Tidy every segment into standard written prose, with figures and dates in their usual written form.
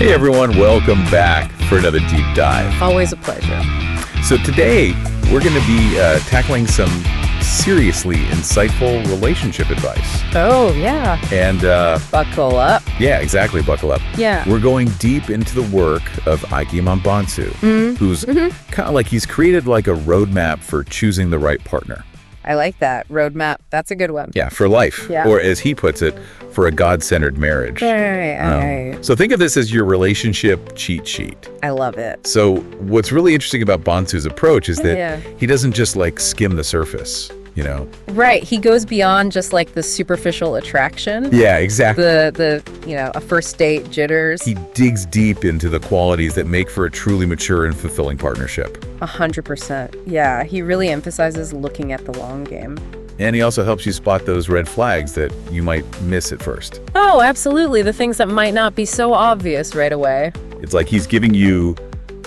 Hey everyone, welcome back for another deep dive. Always a pleasure. So today we're going to be tackling some seriously insightful relationship advice. Oh, yeah. And Buckle up. yeah, exactly, buckle up. Yeah. We're going deep into the work of Bonsu, who's kind of like he's created like a roadmap for choosing the right partner. I like that. Roadmap. That's a good one. Yeah, for life. Yeah. Or as he puts it, for a God-centered marriage. Right. So think of this as your relationship cheat sheet. I love it. So what's really interesting about Bonsu's approach is that Yeah. he doesn't just like skim the surface, you know? Right. He goes beyond just like the superficial attraction. Yeah, exactly. A first date jitters. He digs deep into the qualities that make for a truly mature and fulfilling partnership. 100%. Yeah. He really emphasizes looking at the long game. And he also helps you spot those red flags that you might miss at first. Oh, absolutely. The things that might not be so obvious right away. It's like he's giving you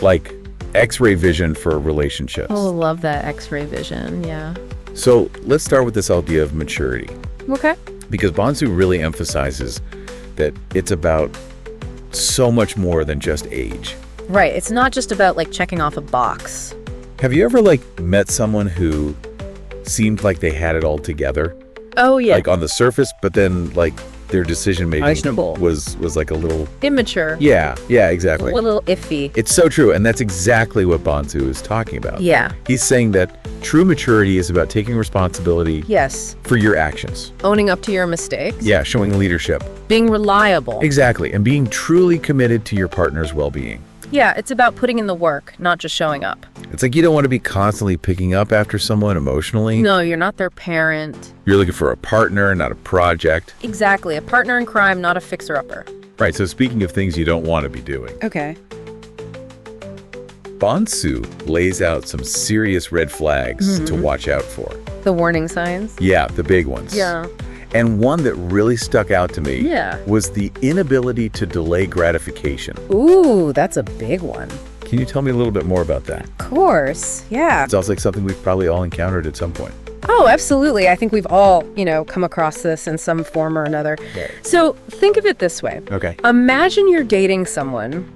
like X-ray vision for relationships. Oh, love that X-ray vision. Yeah. So let's start with this idea of maturity. Okay. Because Bonsu really emphasizes that it's about so much more than just age. Right. It's not just about like checking off a box. Have you ever like met someone who seemed like they had it all together? Oh, yeah. Like on the surface, but then like their decision making Questionable. was like a little Immature. yeah, exactly. A little iffy. It's so true, and that's exactly what Bonsu is talking about. Yeah. He's saying that true maturity is about taking responsibility Yes. for your actions. Owning up to your mistakes. Yeah, showing leadership. Being reliable. Exactly, and being truly committed to your partner's well-being. Yeah, it's about putting in the work, not just showing up. It's like you don't want to be constantly picking up after someone emotionally. No, you're not their parent. You're looking for a partner, not a project. Exactly. A partner in crime, not a fixer-upper. Right, so speaking of things you don't want to be doing, Okay. Bonsu lays out some serious red flags to watch out for. The warning signs. Yeah, the big ones. Yeah. And one that really stuck out to me Yeah. was the inability to delay gratification. Ooh, that's a big one. Can you tell me a little bit more about that? Of course. Yeah. It sounds like something we've probably all encountered at some point. Oh, absolutely. I think we've all, come across this in some form or another. Right. So think of it this way. Okay. Imagine you're dating someone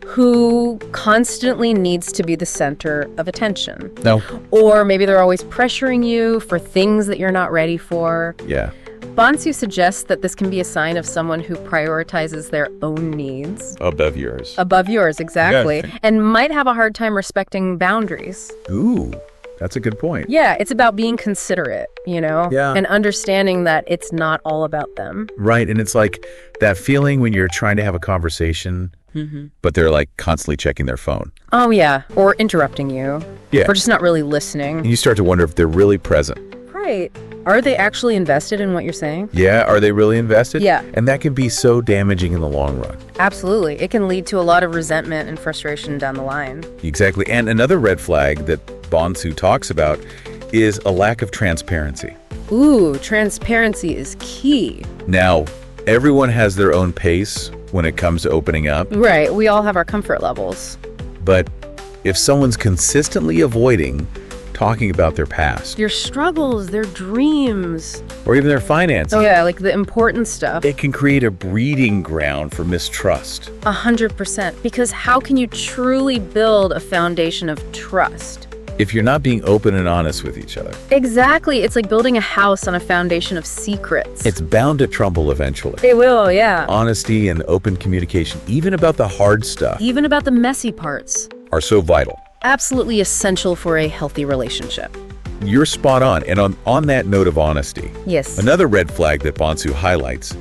who constantly needs to be the center of attention. No. Or maybe they're always pressuring you for things that you're not ready for. Yeah. Bonsu suggests that this can be a sign of someone who prioritizes their own needs. Above yours. Above yours, exactly. Yeah. And might have a hard time respecting boundaries. Ooh, that's a good point. Yeah, it's about being considerate, Yeah. and understanding that it's not all about them. Right, and it's like that feeling when you're trying to have a conversation, but they're like constantly checking their phone. Oh, yeah. Or interrupting you. Yeah. Or just not really listening. And you start to wonder if they're really present. Right. Are they actually invested in what you're saying? Yeah, are they really invested? Yeah. And that can be so damaging in the long run. Absolutely. It can lead to a lot of resentment and frustration down the line. Exactly. And another red flag that Bonsu talks about is a lack of transparency. Ooh, transparency is key. Now, everyone has their own pace when it comes to opening up, Right. We all have our comfort levels. but if someone's consistently avoiding talking about their past Your struggles, their dreams. or even their finances, Oh, yeah, like the important stuff. it can create a breeding ground for mistrust. 100%. Because how can you truly build a foundation of trust? If you're not being open and honest with each other, Exactly. It's like building a house on a foundation of secrets. it's bound to crumble eventually. It will, yeah. Honesty and open communication, even about the hard stuff, Even about the messy parts. are so vital. Absolutely essential for a healthy relationship. You're spot on. And on that note of honesty, Yes. another red flag that Bonsu highlights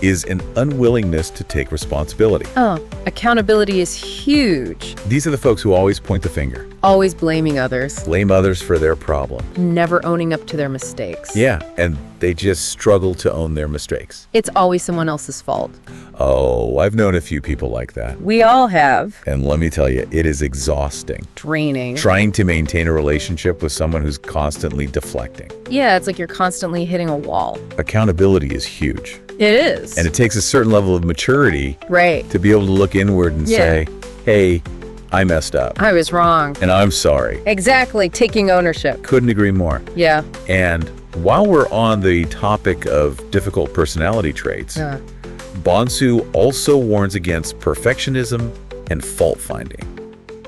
is an unwillingness to take responsibility. Oh, accountability is huge. These are the folks who always point the finger, Always blaming others. blame others for their problem. Never owning up to their mistakes. Yeah, and they just struggle to own their mistakes. It's always someone else's fault. Oh, I've known a few people like that. We all have. And let me tell you, it is exhausting. Draining. Trying to maintain a relationship with someone who's constantly deflecting. Yeah, it's like you're constantly hitting a wall. Accountability is huge. It is. And it takes a certain level of maturity Right. to be able to look inward and Yeah. say, hey, I messed up I was wrong. and I'm sorry. Exactly. Taking ownership. Couldn't agree more. Yeah. And while we're on the topic of difficult personality traits, Bonsu also warns against perfectionism and fault-finding.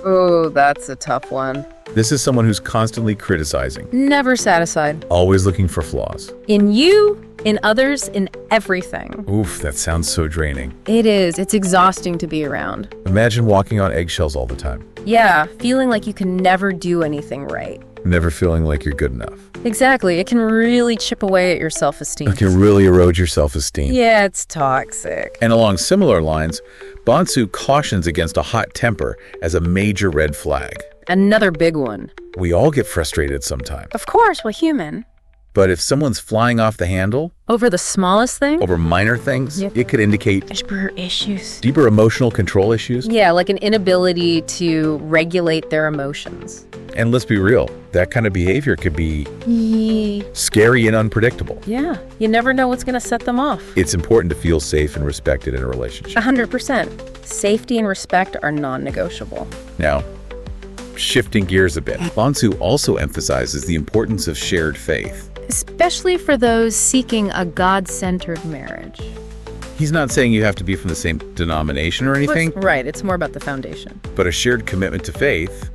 Oh, that's a tough one. This is someone who's constantly criticizing, Never satisfied. always looking for flaws. In you, in others, in everything. Oof, that sounds so draining. It is. It's exhausting to be around. Imagine walking on eggshells all the time, Yeah, feeling like you can never do anything right. never feeling like you're good enough. Exactly. It can really chip away at your self-esteem. It can really erode your self-esteem. Yeah, it's toxic. And along similar lines, Bonsu cautions against a hot temper as a major red flag. Another big one. We all get frustrated sometimes. Of course, we're human. But if someone's flying off the handle Over the smallest thing? over minor things, it could indicate Deeper issues. deeper emotional control issues. Yeah, like an inability to regulate their emotions. And let's be real, that kind of behavior could be scary and unpredictable. Yeah, you never know what's going to set them off. It's important to feel safe and respected in a relationship. 100%. Safety and respect are non-negotiable. Now, shifting gears a bit, Bonsu also emphasizes the importance of shared faith. Especially for those seeking a God-centered marriage. He's not saying you have to be from the same denomination or anything, Right, it's more about the foundation. but a shared commitment to faith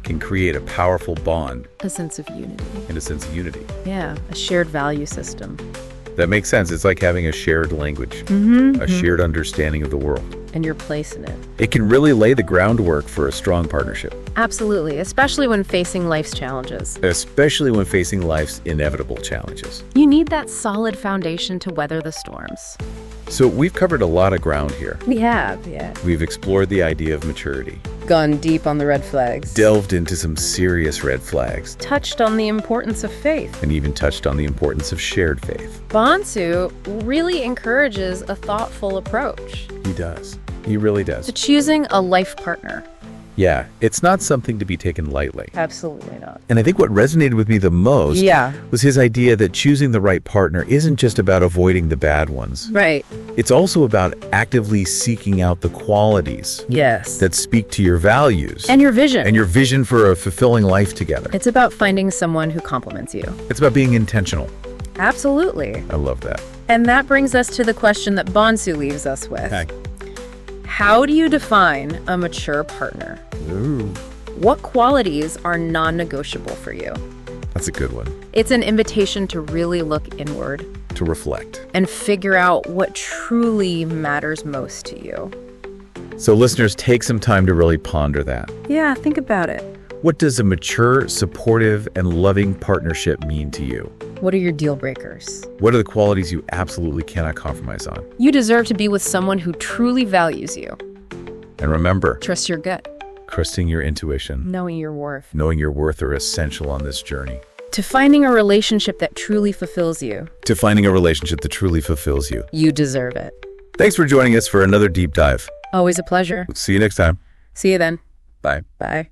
can create a powerful bond A sense of unity. and a sense of unity. Yeah, a shared value system. That makes sense. It's like having a shared language, a shared understanding of the world. And your place in it. It can really lay the groundwork for a strong partnership, Absolutely, especially when facing life's challenges. especially when facing life's inevitable challenges. You need that solid foundation to weather the storms. So we've covered a lot of ground here. We have, yeah. We've explored the idea of maturity, Gone deep on the red flags. delved into some serious red flags, Touched on the importance of faith. and even touched on the importance of shared faith. Bonsu really encourages a thoughtful approach He does. He really does. to choosing a life partner. Yeah, it's not something to be taken lightly. Absolutely not. And I think what resonated with me the most Yeah. was his idea that choosing the right partner isn't just about avoiding the bad ones. Right. It's also about actively seeking out the qualities Yes. that speak to your values And your vision. and your vision for a fulfilling life together. It's about finding someone who complements you. It's about being intentional. Absolutely. I love that. And that brings us to the question that Bonsu leaves us with. Heck. How do you define a mature partner? Ooh, What qualities are non-negotiable for you? that's a good one. It's an invitation to really look inward To reflect. and figure out what truly matters most to you. So listeners, take some time to really ponder that. Yeah, think about it. What does a mature, supportive, and loving partnership mean to you? What are your deal breakers? What are the qualities you absolutely cannot compromise on? You deserve to be with someone who truly values you. And remember, Trust your gut, trusting your intuition, knowing your worth. knowing your worth are essential on this journey To finding a relationship that truly fulfills you. to finding a relationship that truly fulfills you. You deserve it. Thanks for joining us for another deep dive. Always a pleasure. See you next time. See you then. Bye. Bye.